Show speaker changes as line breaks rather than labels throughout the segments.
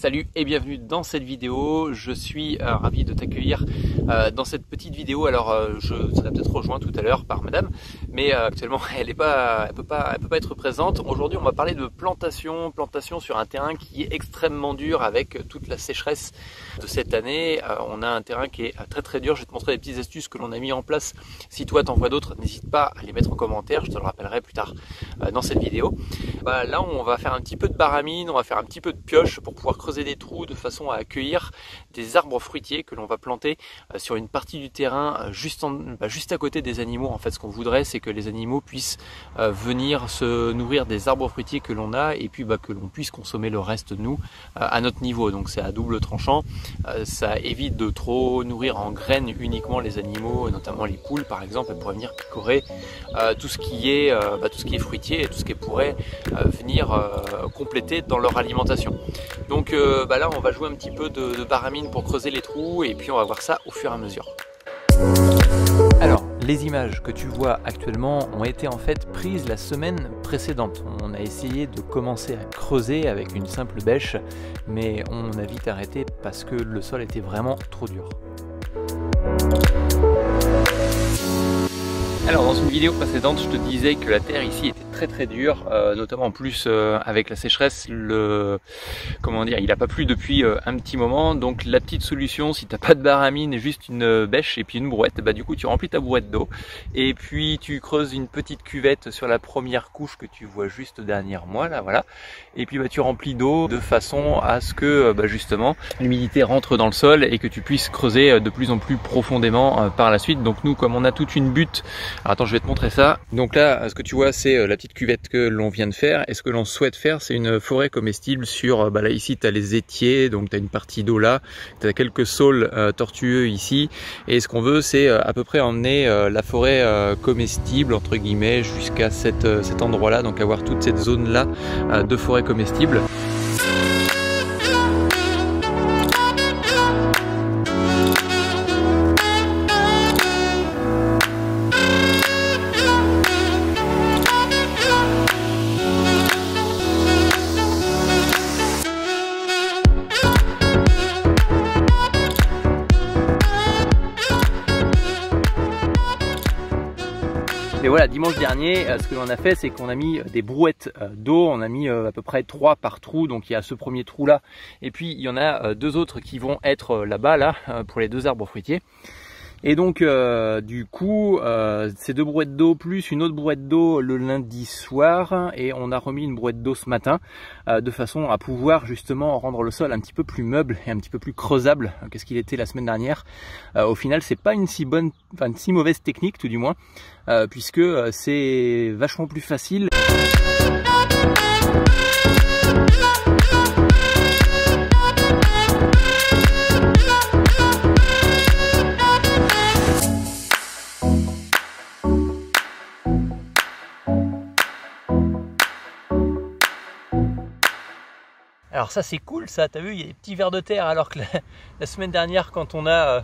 Salut et bienvenue dans cette vidéo. Je suis ravi de t'accueillir dans cette petite vidéo. Alors je serai peut-être rejoint tout à l'heure par madame, mais actuellement elle peut pas être présente. Aujourd'hui on va parler de plantation sur un terrain qui est extrêmement dur avec toute la sécheresse de cette année. On a un terrain qui est très dur. Je vais te montrer des petites astuces que l'on a mis en place. Si toi t'en vois d'autres, n'hésite pas à les mettre en commentaire, je te le rappellerai plus tard dans cette vidéo. Là on va faire un petit peu de baramine, on va faire un petit peu de pioche pour pouvoir creuser des trous de façon à accueillir des arbres fruitiers que l'on va planter sur une partie du terrain juste à côté des animaux. En fait, ce qu'on voudrait, c'est que les animaux puissent venir se nourrir des arbres fruitiers que l'on a et puis que l'on puisse consommer le reste nous à notre niveau. Donc c'est à double tranchant. Ça évite de trop nourrir en graines uniquement les animaux, notamment les poules par exemple. Elles pourraient venir picorer tout ce qui est fruitier et tout ce qui pourrait venir compléter dans leur alimentation. Donc là on va jouer un petit peu de baramine pour creuser les trous et puis on va voir ça au fur et à mesure. Alors les images que tu vois actuellement ont été en fait prises la semaine précédente. On a essayé de commencer à creuser avec une simple bêche, mais on a vite arrêté parce que le sol était vraiment trop dur. Alors dans une vidéo précédente, je te disais que la terre ici était très dure, notamment en plus avec la sécheresse, il n'a pas plu depuis un petit moment. Donc la petite solution, si t'as pas de baramine et juste une bêche et puis une brouette, du coup tu remplis ta brouette d'eau et puis tu creuses une petite cuvette sur la première couche que tu vois juste derrière moi là, voilà. Et puis tu remplis d'eau de façon à ce que justement l'humidité rentre dans le sol et que tu puisses creuser de plus en plus profondément par la suite. Donc nous, comme on a toute une butte, alors attends, je vais te montrer ça. Donc là, ce que tu vois, c'est la petite cuvette que l'on vient de faire, et ce que l'on souhaite faire, c'est une forêt comestible sur, là ici tu as les étiers, donc tu as une partie d'eau là, tu as quelques saules tortueux ici, et ce qu'on veut, c'est à peu près emmener la forêt comestible entre guillemets jusqu'à cet endroit là, donc avoir toute cette zone là de forêt comestible. Mais voilà, dimanche dernier, ce que l'on a fait, c'est qu'on a mis des brouettes d'eau. On a mis à peu près 3 par trou. Donc il y a ce premier trou là, et puis il y en a 2 autres qui vont être là-bas là pour les 2 arbres fruitiers. Et donc du coup ces 2 brouettes d'eau plus une autre brouette d'eau le lundi soir, et on a remis une brouette d'eau ce matin de façon à pouvoir justement rendre le sol un petit peu plus meuble et un petit peu plus creusable que ce qu'il était la semaine dernière. Au final c'est pas une si mauvaise technique tout du moins, puisque c'est vachement plus facile. Alors ça c'est cool ça, t'as vu, il y a des petits vers de terre, alors que la semaine dernière quand on a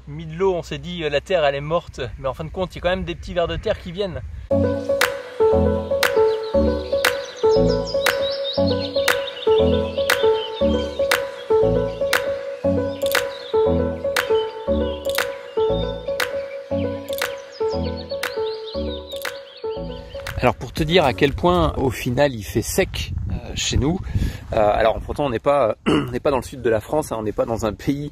mis de l'eau on s'est dit la terre elle est morte, mais en fin de compte il y a quand même des petits vers de terre qui viennent. Alors pour te dire à quel point au final il fait sec chez nous, alors pourtant on n'est pas dans le sud de la France, on n'est pas dans un pays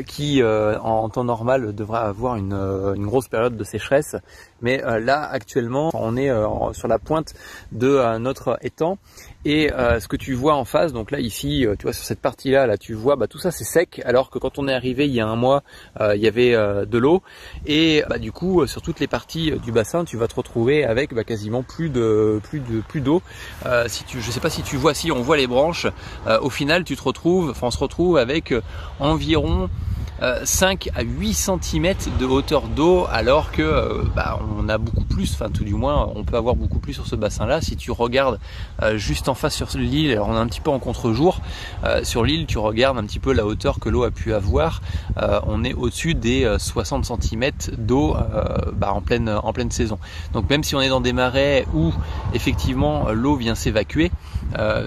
qui en temps normal devrait avoir une grosse période de sécheresse, mais là actuellement on est sur la pointe de notre étang, et ce que tu vois en face, donc là ici tu vois sur cette partie là tu vois tout ça c'est sec, alors que quand on est arrivé il y a un mois il y avait de l'eau, et du coup sur toutes les parties du bassin tu vas te retrouver avec quasiment plus d'eau. Je sais pas si tu vois, si on voit les branches, au final on se retrouve avec environ 5 à 8 cm de hauteur d'eau, alors que on a beaucoup plus, enfin tout du moins on peut avoir beaucoup plus sur ce bassin là. Si tu regardes juste en face sur l'île, alors on est un petit peu en contre-jour, sur l'île tu regardes un petit peu la hauteur que l'eau a pu avoir, on est au-dessus des 60 cm d'eau en pleine saison. Donc même si on est dans des marais où effectivement l'eau vient s'évacuer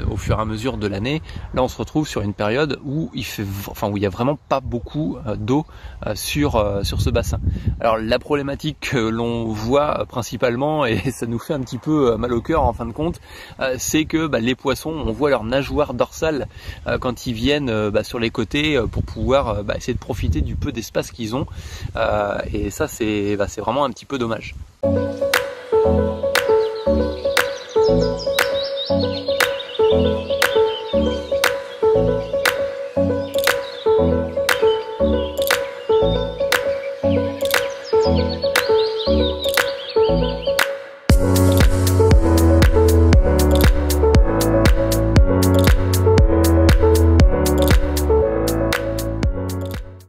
au fur et à mesure de l'année, là on se retrouve sur une période où il y a vraiment pas beaucoup d'eau sur ce bassin. Alors la problématique que l'on voit principalement, et ça nous fait un petit peu mal au cœur en fin de compte, c'est que les poissons, on voit leur nageoire dorsale quand ils viennent sur les côtés pour pouvoir essayer de profiter du peu d'espace qu'ils ont, et ça c'est vraiment un petit peu dommage.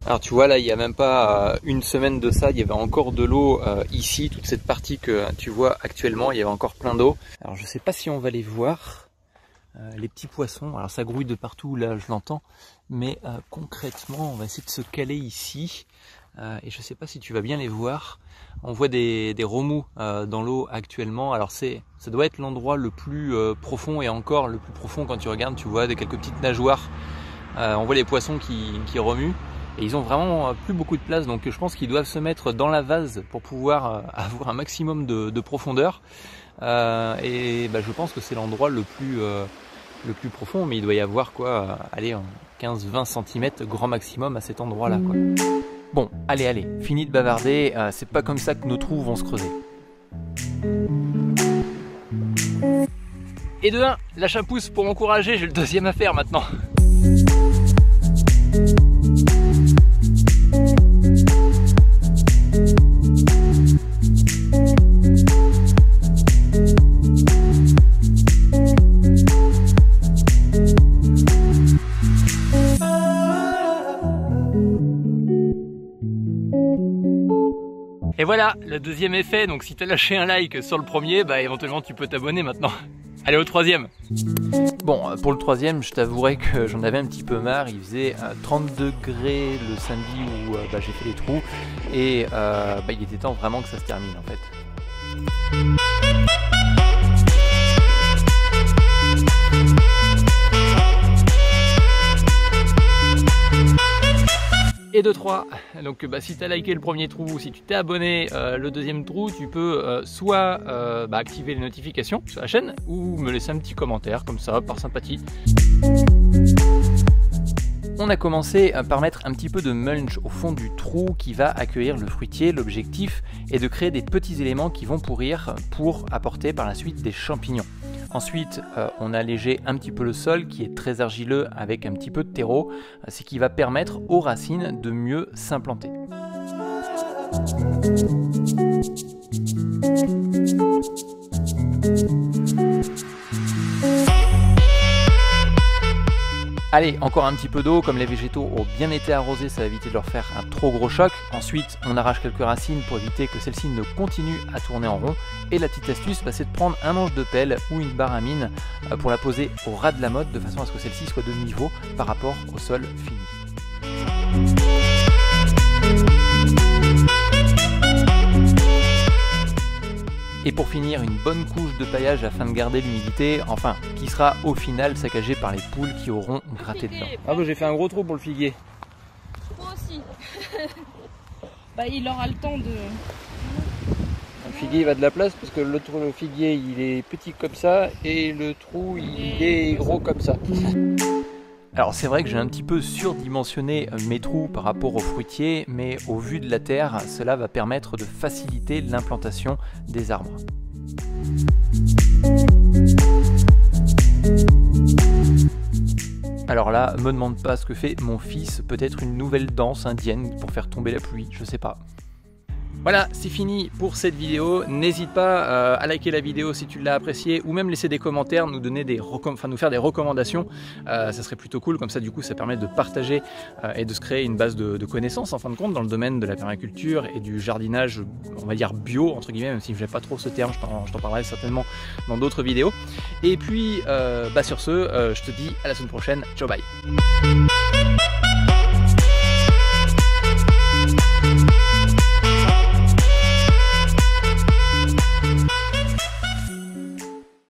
Alors tu vois là, il n'y a même pas une semaine de ça, il y avait encore de l'eau ici, toute cette partie que tu vois actuellement, il y avait encore plein d'eau. Alors je sais pas si on va les voir, les petits poissons, alors ça grouille de partout, là je l'entends, mais concrètement on va essayer de se caler ici, et je sais pas si tu vas bien les voir. On voit des remous dans l'eau actuellement, alors ça doit être l'endroit le plus profond, et encore le plus profond quand tu regardes, tu vois quelques petites nageoires, on voit les poissons qui remuent. Et ils ont vraiment plus beaucoup de place, donc je pense qu'ils doivent se mettre dans la vase pour pouvoir avoir un maximum de profondeur. Je pense que c'est l'endroit le plus profond, mais il doit y avoir quoi, allez, 15-20 cm grand maximum à cet endroit-là, quoi. Bon, allez, fini de bavarder, c'est pas comme ça que nos trous vont se creuser. Et de 1, lâche un pouce pour m'encourager, j'ai le deuxième à faire maintenant. Et voilà, le deuxième est fait, donc si tu as lâché un like sur le premier, éventuellement tu peux t'abonner maintenant. Allez, au troisième. Bon, pour le troisième, je t'avouerai que j'en avais un petit peu marre, il faisait 30 degrés le samedi où j'ai fait les trous, et il était temps vraiment que ça se termine en fait. Et de 3, donc si tu as liké le premier trou, si tu t'es abonné le deuxième trou, tu peux soit activer les notifications sur la chaîne, ou me laisser un petit commentaire comme ça, par sympathie. On a commencé par mettre un petit peu de mulch au fond du trou qui va accueillir le fruitier. L'objectif est de créer des petits éléments qui vont pourrir pour apporter par la suite des champignons. Ensuite, on a allégé un petit peu le sol qui est très argileux avec un petit peu de terreau, ce qui va permettre aux racines de mieux s'implanter. Allez, encore un petit peu d'eau, comme les végétaux ont bien été arrosés, ça va éviter de leur faire un trop gros choc. Ensuite, on arrache quelques racines pour éviter que celles-ci ne continuent à tourner en rond. Et la petite astuce, c'est de prendre un manche de pelle ou une barre à mine pour la poser au ras de la motte, de façon à ce que celle-ci soit de niveau par rapport au sol fini. Et pour finir, une bonne couche de paillage afin de garder l'humidité, enfin, qui sera au final saccagée par les poules qui auront gratté dedans. Ah j'ai fait un gros trou pour le figuier.
Moi aussi. Il aura le temps de...
Le figuier il va de la place parce que le figuier il est petit comme ça et le trou il est gros comme ça. Alors c'est vrai que j'ai un petit peu surdimensionné mes trous par rapport aux fruitiers, mais au vu de la terre, cela va permettre de faciliter l'implantation des arbres. Alors là, me demande pas ce que fait mon fils, peut-être une nouvelle danse indienne pour faire tomber la pluie, je sais pas. Voilà, c'est fini pour cette vidéo. N'hésite pas à liker la vidéo si tu l'as appréciée ou même laisser des commentaires, nous donner nous faire des recommandations. Ça serait plutôt cool, comme ça du coup ça permet de partager et de se créer une base de connaissances en fin de compte dans le domaine de la permaculture et du jardinage, on va dire bio entre guillemets, même si je n'aime pas trop ce terme, je t'en parlerai certainement dans d'autres vidéos. Et puis sur ce, je te dis à la semaine prochaine, ciao bye.